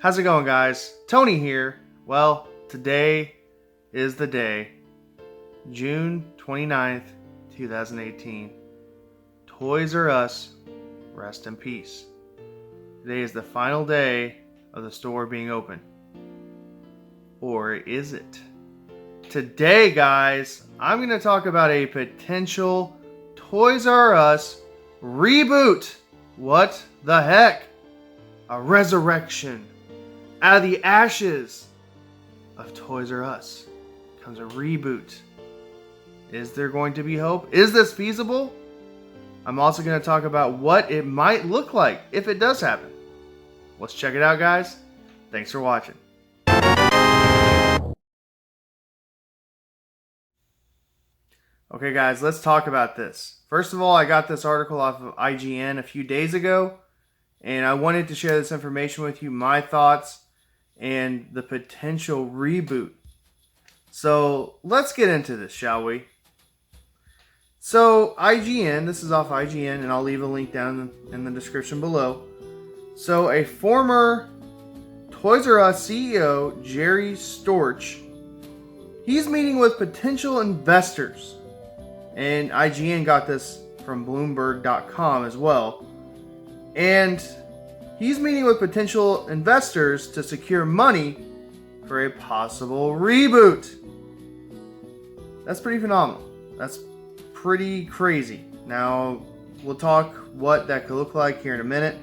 How's it going, guys? Tony here. Well, today is the day, June 29th, 2018. Toys R Us, rest in peace. Today is the final day of the store being open. Or is it? Today, guys, I'm going to talk about a potential Toys R Us reboot. What the heck? A resurrection. Out of the ashes of Toys R Us comes a reboot. Is there going to be hope? Is this feasible? I'm also going to talk about what it might look like if it does happen. Let's check it out, guys. Thanks for watching. Okay, guys, let's talk about this. First of all, I got this article off of IGN a few days ago, and I wanted to share this information with you, my thoughts, and the potential reboot. So let's get into this, shall we? So IGN, this is off IGN, and I'll leave a link down in the description below. So a former Toys R Us CEO, Jerry Storch, he's meeting with potential investors. And IGN got this from Bloomberg.com as well. And he's meeting with potential investors to secure money for a possible reboot. That's pretty phenomenal. That's pretty crazy. Now, we'll talk what that could look like here in a minute.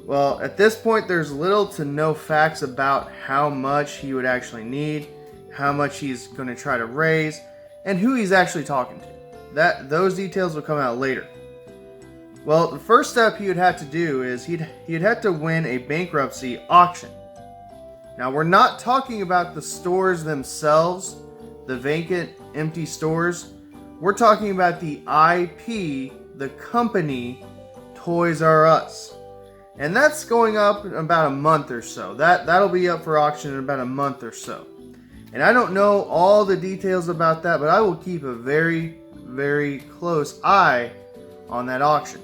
Well, at this point, there's little to no facts about how much he would actually need, how much he's going to try to raise, and who he's actually talking to. Those details will come out later. Well, the first step he would have to do is he'd have to win a bankruptcy auction. Now, we're not talking about the stores themselves, the vacant, empty stores. We're talking about the IP, the company, Toys R Us. And that's going up in about a month or so. That'll be up for auction in about a month or so. And I don't know all the details about that, but I will keep a very, very close eye on that auction.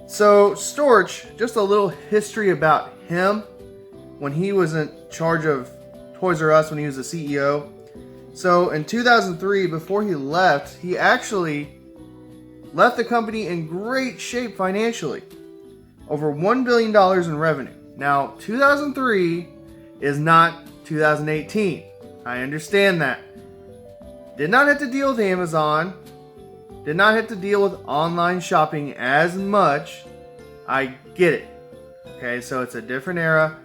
So Storch, just a little history about him when he was in charge of Toys R Us, when he was the CEO. So in 2003, before he left, he actually left the company in great shape financially. Over $1 billion in revenue. Now, 2003 is not 2018. I understand that. Did not have to deal with Amazon. Did not have to deal with online shopping as much. I get it. Okay, so it's a different era,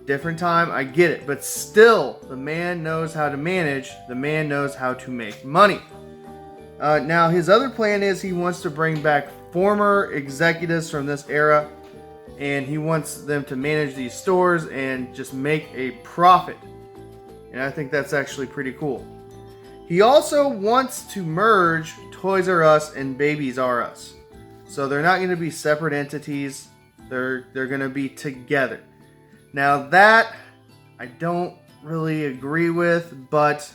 different time. I get it. But still, the man knows how to manage. The man knows how to make money. Now, his other plan is he wants to bring back former executives from this era, and he wants them to manage these stores and just make a profit. And I think that's actually pretty cool. He also wants to merge Toys R Us and Babies R Us. So they're not going to be separate entities. They're going to be together. Now that I don't really agree with, but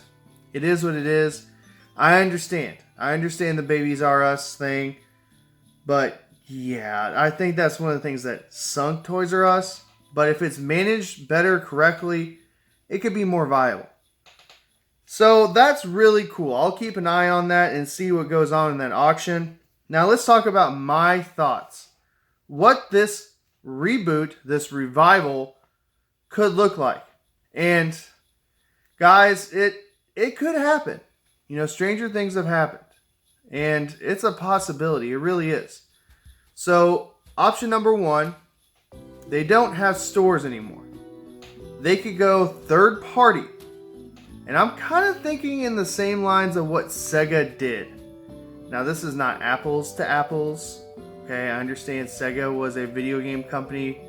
it is what it is. I understand. I understand the Babies R Us thing. But yeah, I think that's one of the things that sunk Toys R Us. But if it's managed better, correctly, it could be more viable. So that's really cool. I'll keep an eye on that and see what goes on in that auction. Now let's talk about my thoughts. What this reboot, this revival, could look like. And guys, it could happen. You know, stranger things have happened. And it's a possibility. It really is. So option number one, they don't have stores anymore. They could go third party. And I'm kind of thinking in the same lines of what Sega did. Now, this is not apples to apples. Okay, I understand Sega was a video game company,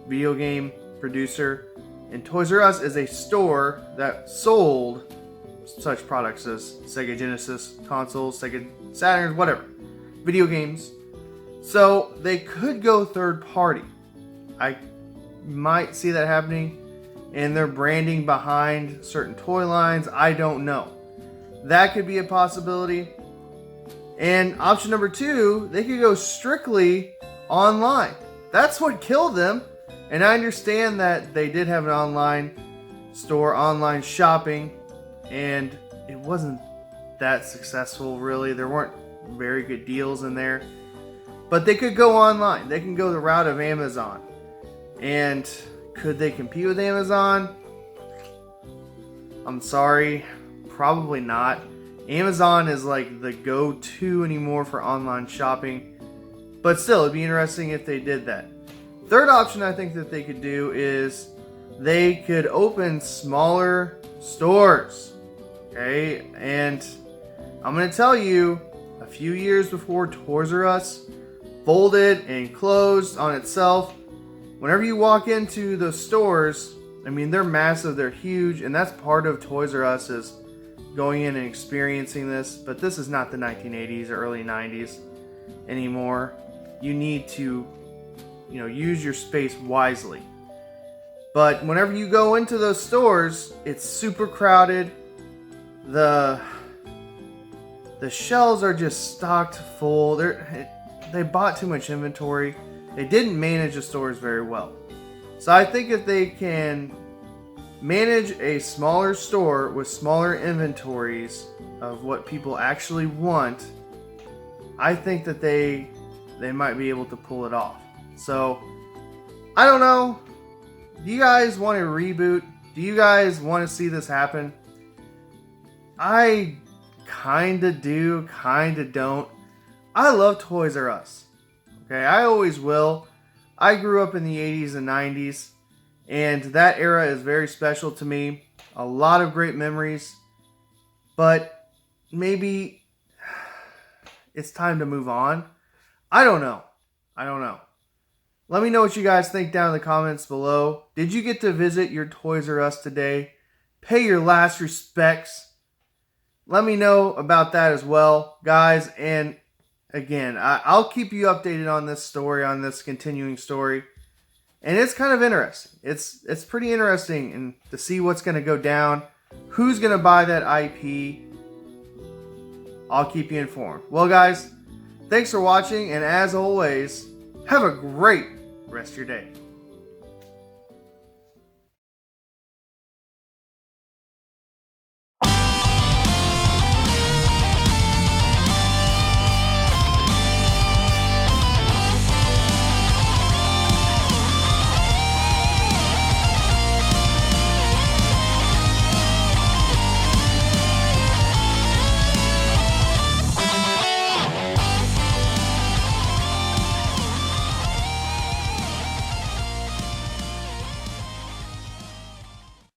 video game producer, and Toys R Us is a store that sold such products as Sega Genesis consoles, Sega Saturn, whatever, video games. So they could go third party. I might see that happening. And they're branding behind certain toy lines. I don't know. That could be a possibility. And option number two, they could go strictly online. That's what killed them And I understand that they did have an online store, online shopping, and it wasn't that successful really. There weren't very good deals in there. But they could go online. They can go the route of Amazon. And could they compete with Amazon? I'm sorry, probably not. Amazon is like the go-to anymore for online shopping. But still, it'd be interesting if they did that. Third option I think that they could do is they could open smaller stores. Okay, and I'm going to tell you, a few years before Toys R Us folded and closed on itself, whenever you walk into those stores, I mean, they're massive, they're huge, and that's part of Toys R Us is going in and experiencing this. But this is not the 1980s or early 90s anymore. You need to, use your space wisely. But whenever you go into those stores, it's super crowded. The shelves are just stocked full. They bought too much inventory. They didn't manage the stores very well. So I think if they can manage a smaller store with smaller inventories of what people actually want, I think that they might be able to pull it off. So I don't know. Do you guys want a reboot? Do you guys want to see this happen? I kinda do, kinda don't. I love Toys R Us. Okay, I always will. I grew up in the 80s and 90s, and that era is very special to me. A lot of great memories, but maybe it's time to move on. I don't know. Let me know what you guys think down in the comments below. Did you get to visit your Toys R Us today? Pay your last respects. Let me know about that as well, guys. And again, I'll keep you updated on this story, on this continuing story. And it's kind of interesting. It's pretty interesting and to see what's going to go down. Who's going to buy that IP? I'll keep you informed. Well, guys, thanks for watching. And as always, have a great rest of your day.